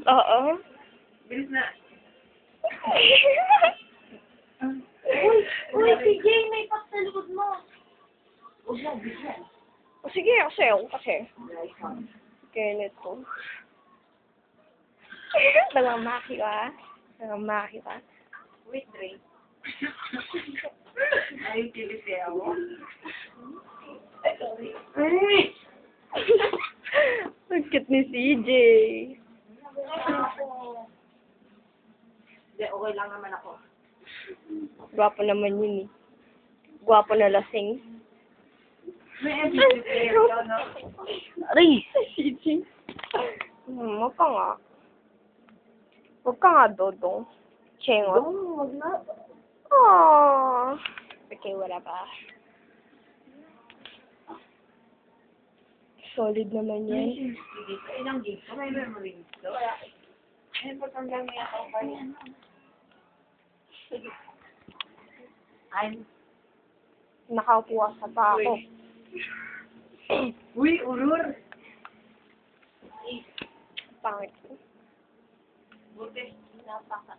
Oo. Bilis na. Uy, si Jay, may pak sa likod mo. Huwag mo, bilis. O sige, kasi. Kenneth ko. Namamaki ka? Namamaki ka? Wait, Dre. Ay, kiliti ako. Ay, sorry. Ay! Ang cute ni CJ. Hindi, okay lang naman ako. Gwapo naman yun eh. Gwapo na lasing. May MVP player ka, no? Aray! CJ. Huwag ka nga. Huwag ka nga, Dodong. Chengot. Wag na. Aww. Okay, wala pa. Solid naman yan. Ilang gigs? May memory dito. Wala. Ayun po kang gamit ako pa yan. Nakaupo sa pa ako. Uy, urur! Pangit ko. Buti. Napaka.